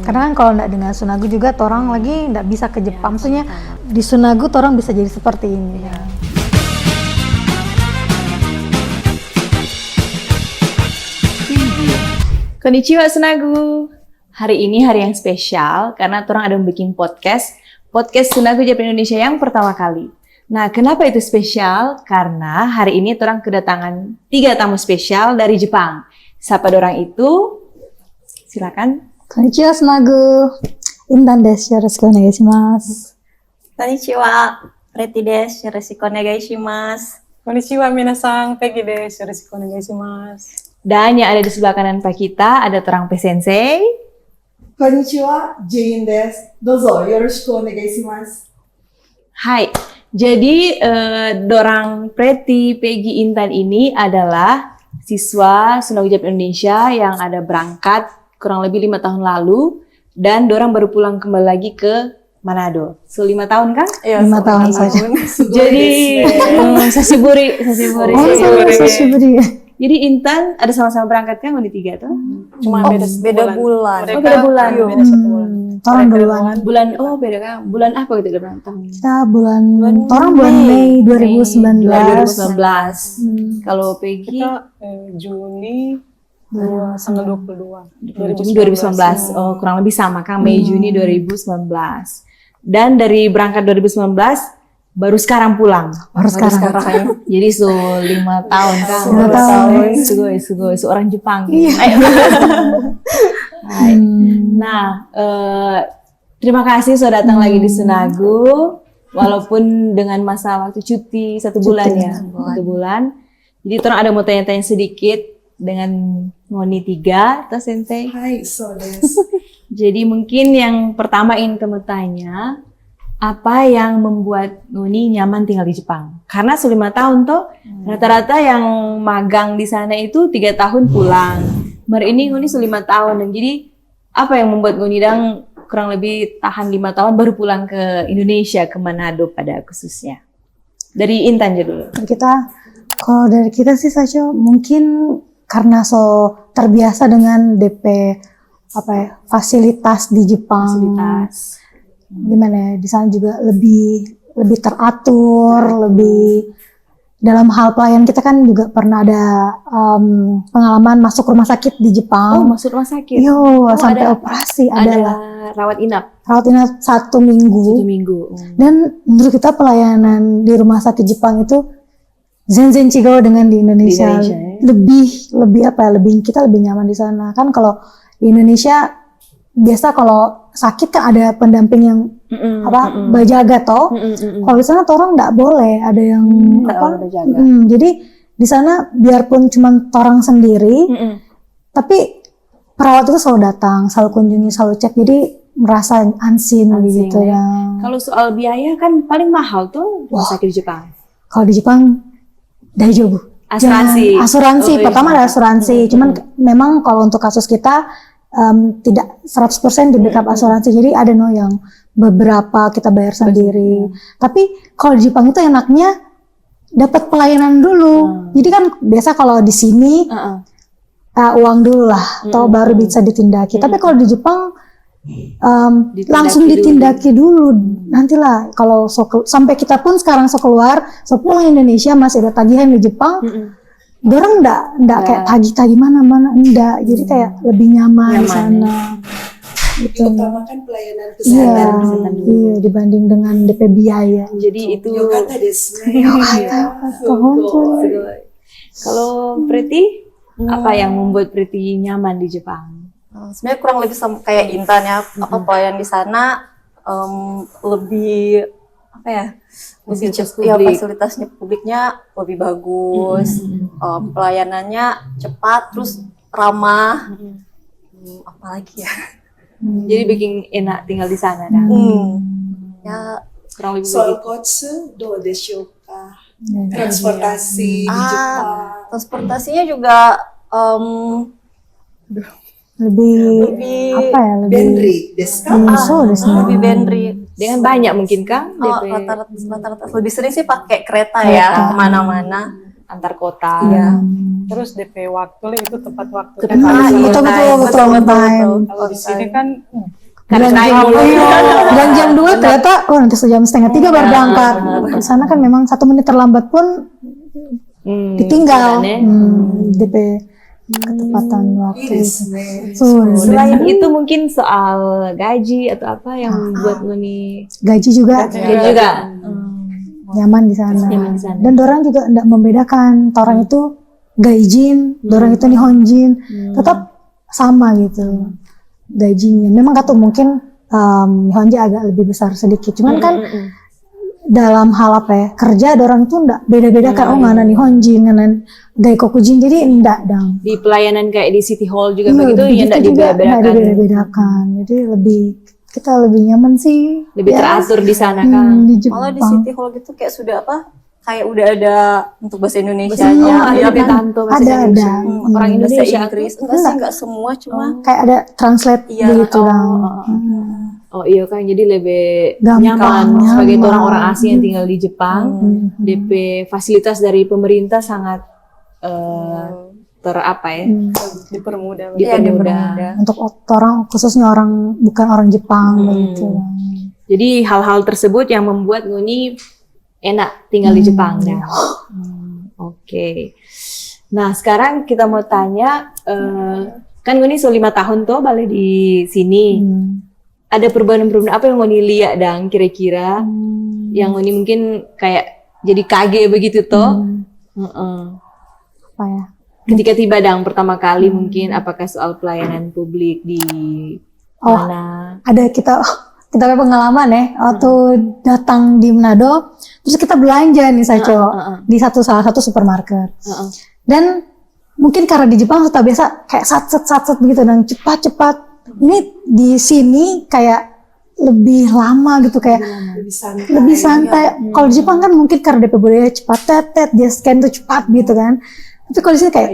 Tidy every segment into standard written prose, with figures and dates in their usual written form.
Karena kan kalau nggak dengan Sunago juga orang lagi nggak bisa ke Jepang. Maksudnya di Sunago orang bisa jadi seperti ini. Konnichiwa Sunago. Hari ini hari yang spesial karena orang ada bikin podcast Sunago Jepang Indonesia yang pertama kali. Nah, kenapa itu spesial? Karena hari ini orang kedatangan 3 tamu spesial dari Jepang. Siapa dorang itu? Silakan. Konnichiwa Sunago. Intan desu. Yoroshiku onegaishimasu. Konnichiwa, Reti desu. Yoroshiku onegaishimasu. Konnichiwa minasan, Peggy desu. Yoroshiku onegaishimasu. Dan yang ada di sebelah kanan Pak kita ada Terang P Sensei. Konnichiwa, Jin desu. Dozo yoroshiku onegaishimasu. Hai. Jadi dorang Preti, Peggy, Intan ini adalah siswa Sunago Jepang Indonesia yang ada berangkat kurang lebih 5 tahun lalu dan dorang baru pulang kembali lagi ke Manado. So 5 tahun kan? Iya, 5 tahun saja. Jadi sashiburi. Jadi Intan ada sama-sama berangkat kan di 3 tuh? Cuma beda bulan. Oh, beda bulan. Beda 1 bulan. Orang duluan. Bulan beda kan? Bulan apa gitu dia berangkat? Kita bulan Mei 2019. 2019. Kalau Peggy Kita Juni tanggal 22. Juni 2019. Oh, kurang lebih sama kan Mei Juni 2019. Dan dari berangkat 2019 baru sekarang pulang. Baru sekarang. Jadi 5 tahun kan. 5 tahun. Sugoi, seorang Jepang. Iya. Hai. Nah, terima kasih sudah datang lagi di Sunago. Walaupun dengan masa waktu cuti 1 bulan ya. 1 bulan. Jadi orang ada mau tanya-tanya sedikit dengan Ngoni 3 atau Sensei. Hai, so desu. Jadi mungkin yang pertama ingin kamu tanya, apa yang membuat Ngoni nyaman tinggal di Jepang? Karena 5 tahun tuh rata-rata yang magang di sana itu 3 tahun pulang. Hari ini Ngoni 5 tahun, dan jadi apa yang membuat Ngoni dan kurang lebih tahan 5 tahun baru pulang ke Indonesia, ke Manado pada khususnya? Dari Intan aja dulu. Kalau dari kita sih Sacho, mungkin karena terbiasa dengan DP fasilitas di Jepang. Gimana ya, di sana juga lebih teratur, lebih dalam hal pelayan. Kita kan juga pernah ada pengalaman masuk rumah sakit di Jepang. Oh, masuk rumah sakit? Sampai operasi ada rawat inap 1 minggu. 1 minggu. Dan menurut kita pelayanan di rumah sakit Jepang itu zenzen chigou dengan di Indonesia. Kita lebih nyaman di sana. Kan kalau di Indonesia biasa kalau sakit kan ada pendamping yang berjaga toh. Kalau di sana orang nggak boleh ada yang jadi di sana biarpun cuma orang sendiri, tapi perawat itu selalu datang, selalu kunjungi, selalu cek, jadi merasa ansin gitu ya. Kalau soal biaya kan paling mahal tuh rumah sakit di Jepang. Kalau di Jepang daijoubu. Asuransi. Pertama ada asuransi. Cuman memang kalau untuk kasus kita tidak 100% di backup asuransi. Jadi ada yang beberapa kita bayar sendiri. Tapi kalau di Jepang itu enaknya dapat pelayanan dulu. Jadi kan biasa kalau di sini uang dulu lah, atau baru bisa ditindaki. Tapi kalau di Jepang langsung ditindaki dulu. Nantilah kalau sampai kita pun sekarang keluar, pulang Indonesia masih ada tagihan di Jepang. Dorang enggak kayak tagih-tagih mana-mana, enggak. Jadi kayak lebih nyaman di sana. Gitu. Utamakan pelayanan kesehatan dulu. Iya, dibanding dengan DP biaya. Jadi itu Yokata desu. Kalau Preti, apa yang membuat Preti nyaman di Jepang? Sebenarnya kurang lebih sama kayak Intan ya. Pelayan di sana lebih fasilitasnya publiknya lebih bagus, pelayanannya cepat, terus ramah, apalagi ya. Jadi bikin enak tinggal di sana dah. Ya kurang lebih Soal begitu. kotsu, do deshu ka? Transportasi di Jepang. transportasinya juga lebih Benri desu ka? lebih benri. Dengan banyak mungkin kan? DP. Rata-rata lebih sering sih pakai kereta ya kemana-mana. antar kota. Iya. Terus DP waktu lah itu tepat waktu. Tepat Kan waktu. kalau- Betul on time. Kalau di sini kan Karena naik dulu. Dan jam 2 ternyata, nanti jam setengah 3 baru berangkat. Di sana kan memang 1 menit terlambat pun ditinggal. DP ketepatan waktu. Selain itu mungkin soal gaji atau apa yang membuat Ngoni Gaji juga gaji juga. nyaman di sana. Nyaman di sana. Dan dorang juga enggak membedakan. Orang itu gaijin, dorang itu nihonjin, tetap sama gitu gajinya. Memang kata mungkin nihonjin agak lebih besar sedikit. Cuman kan dalam hal apa ya, kerja dorang itu enggak beda-beda kan. Ngana nihonjin, ngana gaikokujin, jadi enggak dang. Di pelayanan kayak di City Hall juga Iya, begitu ya enggak juga dibeda-bedakan. enggak dibeda-bedakan. Jadi kita lebih nyaman sih. Lebih Ya. teratur di sana kan. Di Malah di Jepang. City Hall gitu kayak sudah kayak udah ada untuk bahasa Indonesia Oh, nya. ada Iya DP kan? Tanto bahasa Ada, Indonesia. ada. Orang Bahasa Indonesia. Inggris. Enggak sih, enggak semua, cuma Kayak ada translate Iya. begitu dang. Oh iya kan, jadi lebih Gampang, nyaman sebagai nyaman. orang-orang asing yang tinggal di Jepang. DP fasilitas dari pemerintah sangat dipermudah. dipermudah. Untuk orang, khususnya orang bukan orang Jepang begitu. Jadi hal-hal tersebut yang membuat Ngoni enak tinggal di Jepang. Ya. Oke. Nah sekarang kita mau tanya, kan Ngoni sudah 5 tahun tuh balik di sini. Ada perubahan-perubahan apa yang Ngoni lihat dang kira-kira? Yang Ngoni mungkin kayak jadi kaget begitu toh? Apa ya? Ketika tiba dang pertama kali mungkin apakah soal pelayanan publik di mana? Ada kita punya pengalaman ya waktu datang di Manado, terus kita belanja nih Saco di salah satu supermarket. Dan mungkin karena di Jepang sudah biasa kayak satset begitu dan cepat. Ini di sini kayak lebih lama gitu, kayak lebih santai. Kalau di Jepang kan mungkin karena DP budaya cepat, tet dia scan tuh cepat gitu kan. Tapi kalau di sini kayak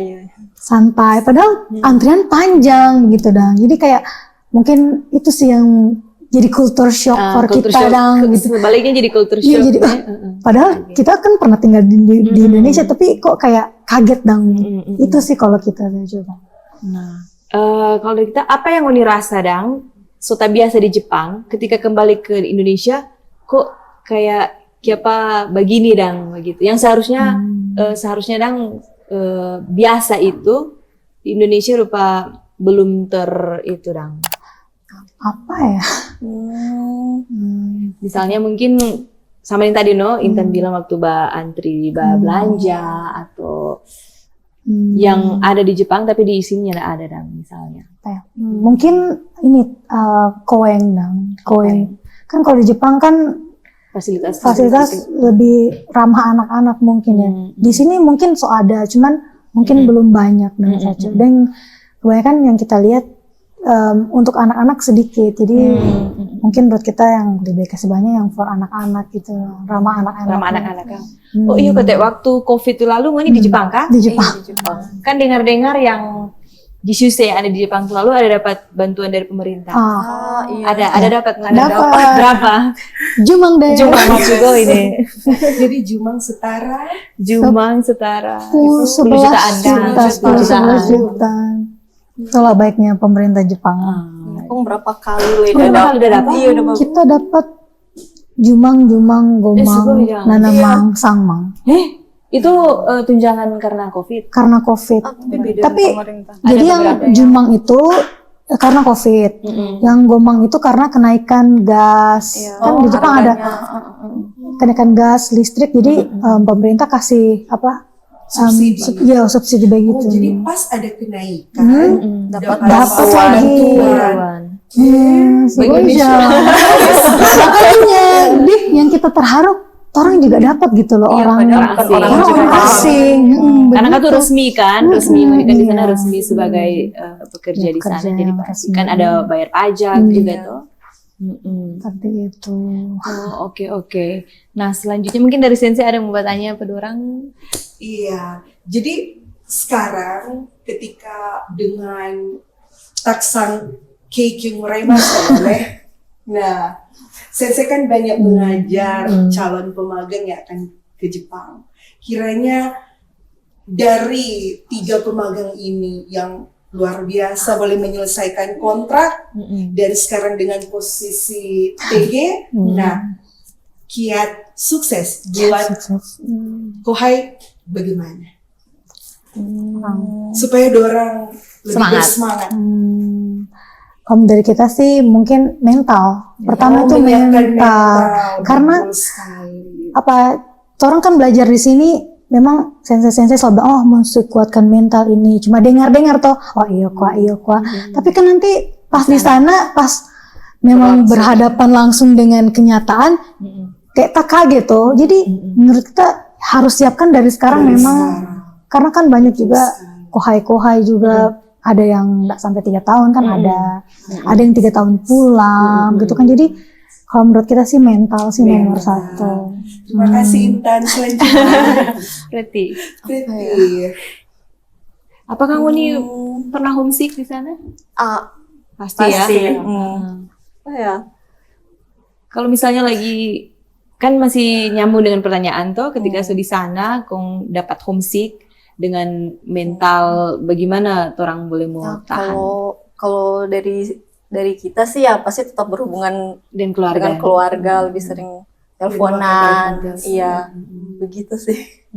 santai, padahal antrian panjang gitu dang. Jadi kayak mungkin itu sih yang jadi culture shock for kita dang gitu. Sebaliknya jadi culture Iya, shock. jadi padahal kita kan pernah tinggal di Indonesia, tapi kok kayak kaget dang. Itu sih kalau kita coba. Nah, kalau dari kita apa yang Ngoni rasa dang? Sudah biasa di Jepang, ketika kembali ke Indonesia, kok kayak apa begini dang begitu. Yang seharusnya dang biasa itu di Indonesia rupa belum itu dang. Apa ya? Misalnya mungkin sama yang tadi Intan bilang waktu antri belanja atau yang ada di Jepang tapi di sini nggak ada dang misalnya. Apa ya? Mungkin ini koeng dang. Koeng. Kan kalau di Jepang kan Fasilitas lebih ramah anak-anak mungkin ya. Di sini mungkin ada, cuman mungkin belum banyak dan saja. Dan kebanyakan yang kita lihat untuk anak-anak sedikit. Jadi mungkin menurut kita yang lebih kasih banyak yang for anak-anak gitu, ramah anak-anak. Ramah anak-anak kan. Oh iya, ketika waktu COVID itu lalu Ngoni di Jepang kan? Di Jepang. Kan dengar-dengar yang di Shusei yang ada di Jepang selalu ada dapat bantuan dari pemerintah. Ada dapat nggak? Dapat. Berapa? Jumang deh. Jumang juga ini. Jadi Jumang setara Jumang setara 11 jutaan kan? 11 juta. Itulah baiknya pemerintah Jepang. berapa kali udah dapat? Iya, udah bagus. Kita dapat Jumang, Gomang, Nanamang, Sangmang. Itu tunjangan karena COVID? Karena COVID. Tapi jadi yang Jumang itu karena COVID. Yang Gomang itu karena kenaikan gas. Kan di Jepang ada kenaikan gas, listrik. Jadi pemerintah kasih subsidi. Subsidi begitu. Jadi pas ada kenaikan Dapat lagi. Makanya yang kita terharu orang juga dapat gitu loh, orang asing. Karena kan itu resmi kan di sana resmi sebagai pekerja di sana, jadi pasti kan ada bayar pajak juga tuh. Seperti itu. Oh, oke. Nah selanjutnya mungkin dari Sensei ada yang mau bertanya pada orang? Iya, jadi sekarang ketika dengan taksang keiki muraimasu oleh, nah Sensei kan banyak mengajar calon pemagang yang akan ke Jepang. Kiranya dari 3 pemagang ini yang luar biasa boleh menyelesaikan kontrak dari sekarang dengan posisi TG. Nah, kiat sukses buat Kohai bagaimana? Supaya dorang lebih bersemangat. Kalau dari kita sih mungkin mental. Pertama tuh mental. Karena betul sekali. orang kan belajar di sini memang sensei-sensei selalu bilang, mesti kuatkan mental ini. Cuma dengar-dengar toh, iya kuat. Tapi kan nanti pas di sana, pas memang berhadapan langsung dengan kenyataan, kayak tak kaget toh. Jadi menurut kita harus siapkan dari sekarang memang. Karena kan banyak juga kohai juga ada yang nggak sampai 3 tahun kan ada yang 3 tahun pulang gitu kan. Jadi kalau menurut kita sih mental sih nomor 1. Terima kasih Intan. Selanjutnya Berarti. Apakah Ngoni pernah homesick di sana? Pasti ya. Ya. Kalau misalnya lagi kan masih nyambung dengan pertanyaan tuh, ketika di sana kong dapat homesick dengan mental, bagaimana orang boleh mau tahan? Kalau dari kita sih ya pasti tetap berhubungan dengan keluarga, lebih sering teleponan, iya, begitu sih.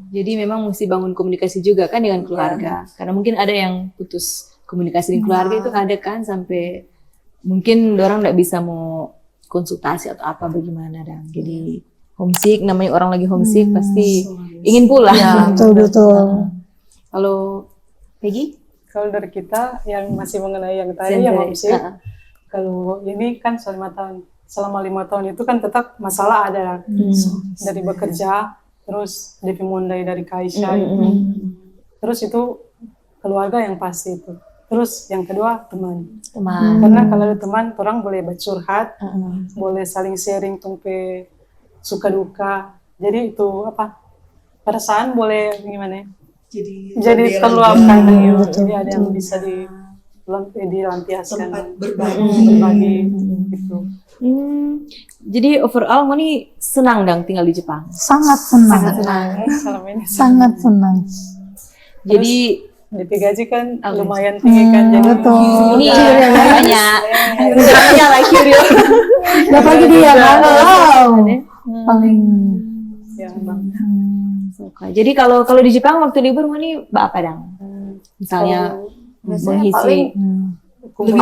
Jadi memang mesti bangun komunikasi juga kan dengan keluarga, karena mungkin ada yang putus komunikasi dengan keluarga itu ada kan sampai mungkin orang nggak bisa mau konsultasi atau apa bagaimana dan jadi homesick, namanya orang lagi homesick pasti ingin pulang. Ya, betul. Kalau Peggy? Kalau dari kita yang masih mengenai yang tadi yang homesick, kalau ini kan selama 5 tahun itu kan tetap masalah ada dari bekerja, terus DP Mondai dari Kaisha itu, terus itu keluarga yang pasti itu. Terus yang kedua teman. Karena kalau ada teman, orang boleh bercurhat, boleh saling sharing tumpe suka duka. Jadi itu perasaan boleh gimana? Jadi terluapkan gitu. Jadi ada yang bisa dilampiaskan. Tempat berbagi gitu. Jadi overall Ngoni senang dong tinggal di Jepang. Sangat senang. Selama ini. Sangat senang. Jadi DP gaji kan lumayan tinggi kan, jadi betul. Ini banyak. Banyak lah Curio. Dapat dia kan. Paling yang bang. Jadi kalau di Jepang waktu libur Ngoni apa dang? Misalnya mengisi kumpul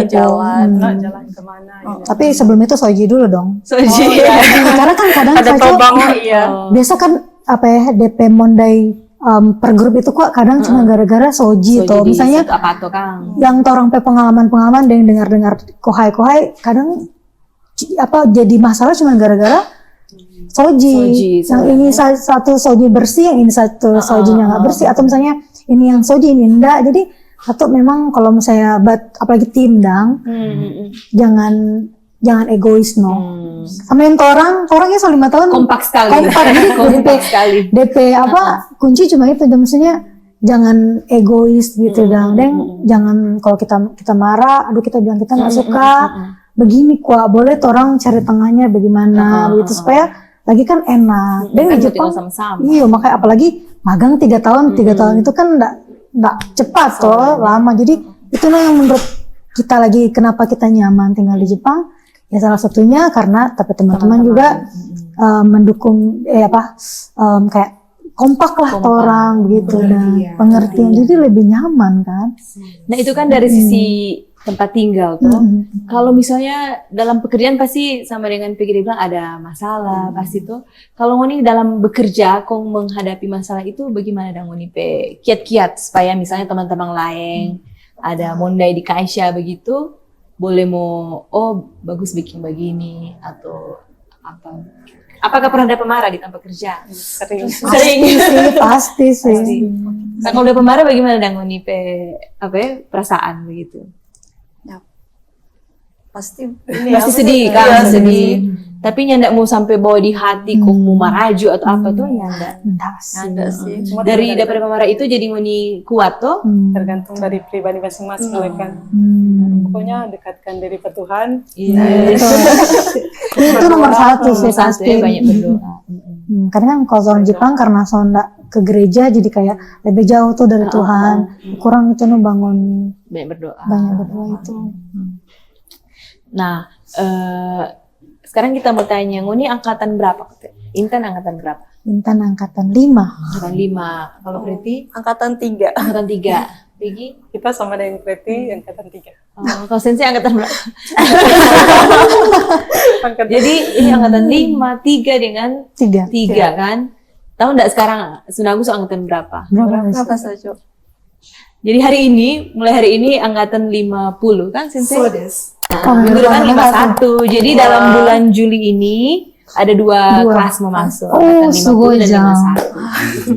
jalan kemana? Tapi sebelum itu soji dulu dong. Soji. Karena kan kadang biasa kan DP Mondai per grup itu kok kadang cuma gara-gara soji toh. Misalnya apa tuh Kang? Yang orang pengalaman yang dengar kohai kadang jadi masalah cuma gara-gara soji. Yang ini satu soji bersih, yang ini satu sojinya nggak bersih, atau misalnya ini yang soji ini enggak. Jadi atau memang kalau misalnya apalagi tim jangan egois sama yang orangnya selama 5 tahun kompak sekali. DP kunci cuma itu, maksudnya jangan egois gitu dan jangan kalau kita marah, kita bilang kita nggak suka begini kok, boleh orang cari tengahnya bagaimana gitu supaya lagi kan enak. Dan di Jepang iya, makanya apalagi magang 3 tahun itu kan nggak cepat toh, lama. Jadi itulah yang menurut kita lagi kenapa kita nyaman tinggal di Jepang. Ya salah satunya karena tapi teman-teman juga mendukung kayak kompak lah orang begitu dan pengertian, jadi lebih nyaman kan. Nah itu kan dari sisi tempat tinggal tuh. Kalau misalnya dalam pekerjaan pasti sama dengan Peggy bilang ada masalah pasti tuh. Kalau Ngoni dalam bekerja kong menghadapi masalah itu bagaimana dong Ngoni kiat-kiat supaya misalnya teman-teman lain ada mondai di Kaisha begitu boleh mau bagus bikin begini atau apa? Apakah pernah ada pemarah di tempat kerja? Sering. Pasti sih. Nah, kalau udah pemarah bagaimana dong Ngoni perasaan begitu? Ya, pasti sedih kan, sedih. Tapi nyandak mau sampai bawa di hati kok mau maraju atau apa tuh nyandak. Enggak sih. Ada sih. Cuma Dari daripada pemarah itu jadi ngoni kuat tuh. tergantung dari pribadi masing-masing kan. Pokoknya dekatkan diri ke Tuhan. Iya. Itu nomor satu sih Nomor satu ya, pasti. banyak berdoa. Karena kan kalau orang Jepang karena sonda ke gereja jadi kayak lebih jauh tuh dari Tuhan. Kurang itu bangun Banyak berdoa. banyak berdoa itu. Nah, sekarang kita mau tanya, ngoni angkatan berapa? Intan angkatan berapa? Intan angkatan 5. Angkatan 5. Kalau Preti? Angkatan 3. Angkatan 3. Peggy? Kita sama dengan Preti angkatan 3. Kalau Sensei angkatan berapa? Angkatan Jadi ini angkatan 5, 3 dengan 3. 3 kan? Tahu nggak sekarang Sunagus angkatan berapa? Berapa? Berapa saja? Jadi mulai hari ini angkatan 50 kan Sensei? So des. Minggu depan 51. Jadi dalam bulan Juli ini ada dua Dua. kelas mau masuk. Oh, angkatan 50 dan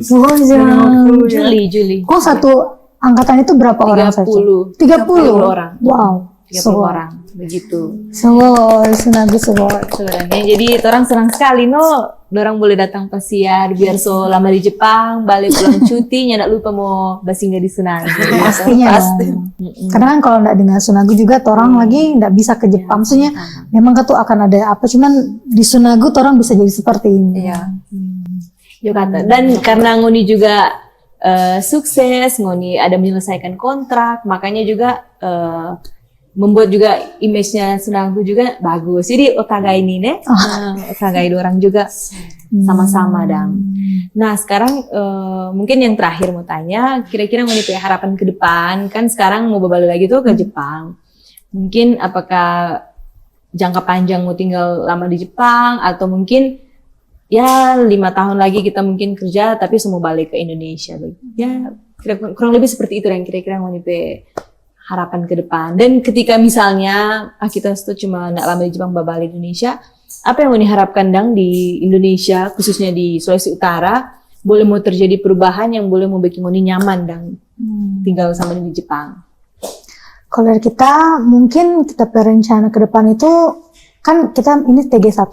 sugojang. 51. Sugojang. Juli. Kok satu angkatan itu berapa orang saja? 30. 30 orang. Wow. 30 orang. Begitu. Sugoi, Sunagus sugoi. Sebenarnya jadi orang senang sekali orang boleh datang pasiar biar so lama di Jepang, balik pulang cuti, nggak lupa mau basinggah di Sunagus. Pastinya Pasti. dong. Karena kan kalau nggak dengan Sunagu juga orang lagi nggak bisa ke Jepang. Maksudnya memang kan tuh akan ada apa, cuman di Sunagu orang bisa jadi seperti ini. Iya. Yokata. Dan karena Ngoni juga sukses, Ngoni ada menyelesaikan kontrak, makanya juga membuat juga image-nya Sunagu juga bagus. Jadi otagai ini nih, otagai orang juga sama-sama dang. Nah sekarang mungkin yang terakhir mau tanya, kira-kira Ngoni punya harapan ke depan, kan sekarang mau balik lagi tuh ke Jepang. Mungkin apakah jangka panjang mau tinggal lama di Jepang, atau mungkin ya 5 tahun lagi kita mungkin kerja tapi semua balik ke Indonesia. Ya kurang lebih seperti itu yang kira-kira Ngoni harapan ke depan. Dan ketika misalnya kita tuh cuma nggak lama di Jepang, balik Indonesia, apa yang Ngoni harapkan dang di Indonesia, khususnya di Sulawesi Utara, boleh mau terjadi perubahan yang boleh mau bikin Ngoni nyaman dang tinggal sama di Jepang? Kalau dari kita mungkin kita berencana ke depan itu kan kita ini TG1.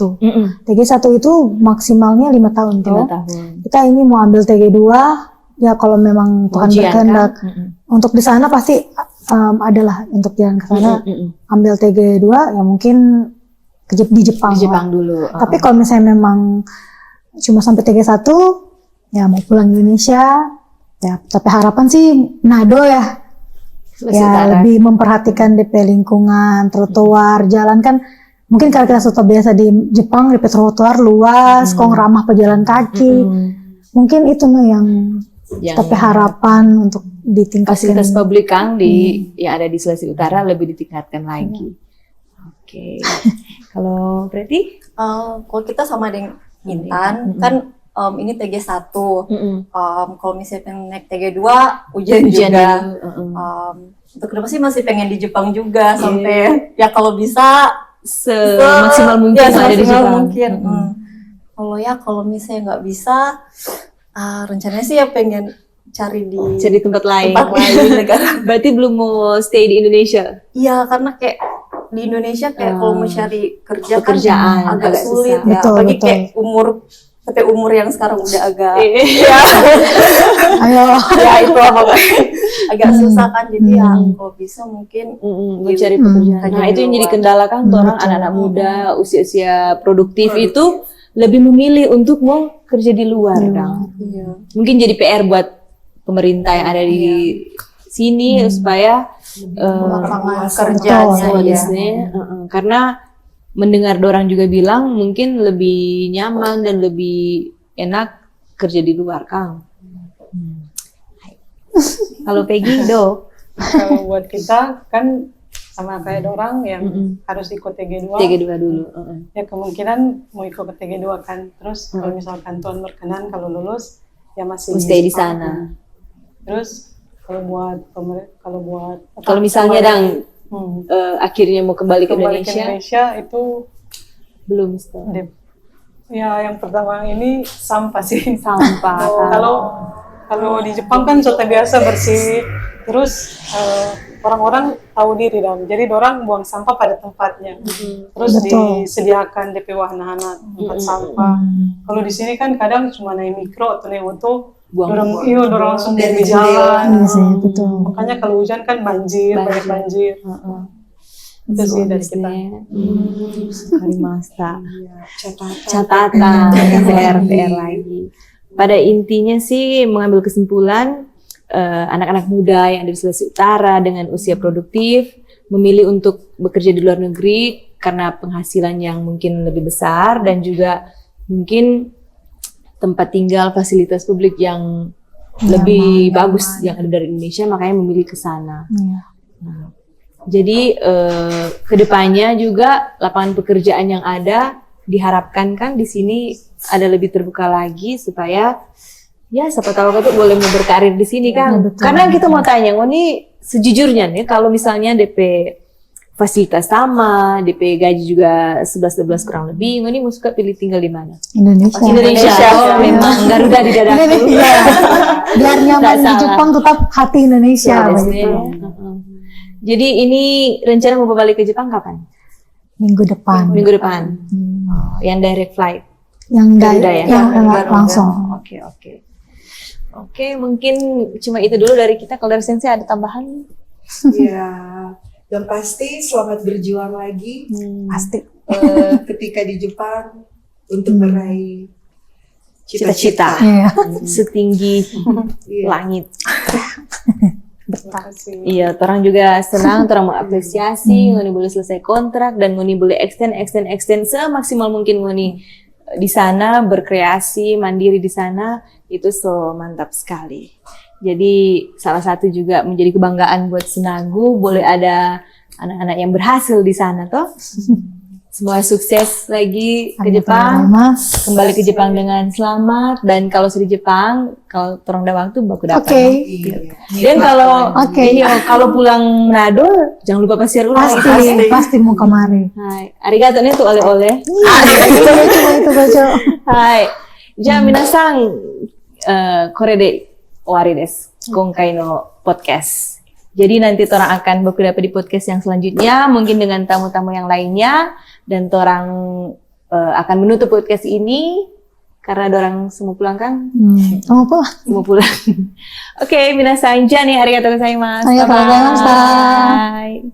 TG1 itu maksimalnya 5 tahun tuh. 5 tahun. Kita ini mau ambil TG2 ya kalau memang Tuhan Ujian, berkehendak. kan? Untuk di sana pasti adalah untuk jalan ke sana ambil TG2 ya mungkin di Jepang. Di Jepang dulu. Tapi kalau misalnya memang cuma sampai TG1 ya mau pulang ke Indonesia ya, tapi harapan sih Nado ya. Sulawesi Ya Utara. lebih memperhatikan DP lingkungan, trotoar, jalan kan mungkin kalau kita sudah biasa di Jepang DP trotoar luas, kong ramah pejalan kaki. Mungkin itu yang tapi harapan untuk ditingkatkan. Fasilitas publik Kang yang ada di Sulawesi Utara lebih ditingkatkan lagi. Oke. Kalau Preti? Kalau kita sama dengan Intan, kan ini TG1. Kalau misalnya pengen naik TG2, ujian juga. Untuk kenapa sih masih pengen di Jepang juga sampai ya kalau bisa Semaksimal mungkin ya, ada di semaksimal Jepang. mungkin. Kalau misalnya nggak bisa, rencananya sih ya pengen cari di tempat lain. tempat lain di negara. Berarti belum mau stay di Indonesia? Iya, karena kayak di Indonesia kayak kalau mau cari kerja pekerjaan kan agak agak sulit susah. ya. Betul, Apalagi betul. kayak sampai umur yang sekarang udah agak Ayo. ya itu agak susah kan. Jadi ya kalau bisa mungkin Mencari pekerjaan. Nah, Kerja itu yang di jadi luar. kendala kan untuk orang anak-anak muda usia-usia produktif itu lebih memilih untuk mau kerja di luar, Dang. iya. Mungkin jadi PR buat pemerintah yang ada di sini supaya Lapangan Betul, kerjanya iya. karena mendengar dorang juga bilang mungkin lebih nyaman dan lebih enak kerja di luar, Kang. Kalau Peggy, Kalau buat kita kan sama kayak orang yang harus ikut TG2. TG2 dulu. Ya kemungkinan mau ikut ke TG2 kan. Terus kalau misalkan Tuhan berkenan kalau lulus ya masih Stay di Jepang. sana. Terus Kalau misalnya Dang akhirnya mau kembali ke kembali ke Indonesia, Indonesia itu belum stop. ya yang pertama ini sampah sih. Sampah. Kalau di Jepang kan sudah biasa bersih Terus orang-orang tahu diri dan jadi orang buang sampah pada tempatnya. Terus Betul. disediakan DP wahana tempat sampah. Kalau di sini kan kadang cuma naik mikro atau naik moto, dorong langsung dari dari jalan. Iya sih, betul. Makanya kalau hujan kan banjir. Banyak banjir. Itu sih dari kita. Harimasta. Catatan. Catatan, PR lagi. Pada intinya sih mengambil kesimpulan anak-anak muda yang ada di Sulawesi Utara dengan usia produktif memilih untuk bekerja di luar negeri karena penghasilan yang mungkin lebih besar dan juga mungkin tempat tinggal, fasilitas publik yang lebih bagus yang ada dari Indonesia, makanya memilih ke sana. Iya. Nah, jadi kedepannya juga lapangan pekerjaan yang ada diharapkan kan di sini ada lebih terbuka lagi supaya ya siapa tahu kan tuh boleh mau berkarir di sini kan. betul. Karena kita mau tanya, Ngoni sejujurnya nih kalau misalnya DP fasilitas sama, DP gaji juga 11-12 kurang lebih, Ngoni mau suka pilih tinggal di mana? Indonesia. Indonesia. Oh, memang Garuda di dadaku. Indonesia. Biar nyaman di salah. Jepang tetap hati Indonesia. Ya, begitu. Jadi ini rencana mau balik ke Jepang kapan? Minggu depan. Minggu depan. Oh, yang direct flight. Yang Garuda ya? yang Garuda. langsung. Oke, mungkin cuma itu dulu dari kita. Kalau dari Sensei ada tambahan? Iya. Yang pasti selamat berjuang lagi Pasti. ketika di Jepang untuk meraih Cita-cita. Iya. Setinggi Iya. langit. Terima kasih. Iya, orang juga senang, orang mengapresiasi, Ngoni boleh selesai kontrak dan Ngoni boleh extend semaksimal mungkin Ngoni di sana berkreasi mandiri di sana, itu so mantap sekali. Jadi salah satu juga menjadi kebanggaan buat Senagu, boleh ada anak-anak yang berhasil di sana toh. Semua sukses lagi ke Jepang. Mas. Kembali ke Jepang dengan selamat, dan kalau sudah di Jepang, kalau terang ada waktu baku dapat. Oke. Iya. Dan kalau Oke. kalau pulang Manado, jangan lupa pasiar ulang. Pasti mau kemari. Hai, arigato nih tuh oleh-oleh. Itu baca. Hai, ja minasang, kore de owari desu. Konkai no podcast. Jadi nanti orang akan baku dapat di podcast yang selanjutnya, mungkin dengan tamu-tamu yang lainnya, dan orang akan menutup podcast ini karena orang semua pulang kan? Kamu apa? Semua pulang. Oke, minasang ja nih, arigatou gozaimasu. Arigatou gozaimasu. Bye.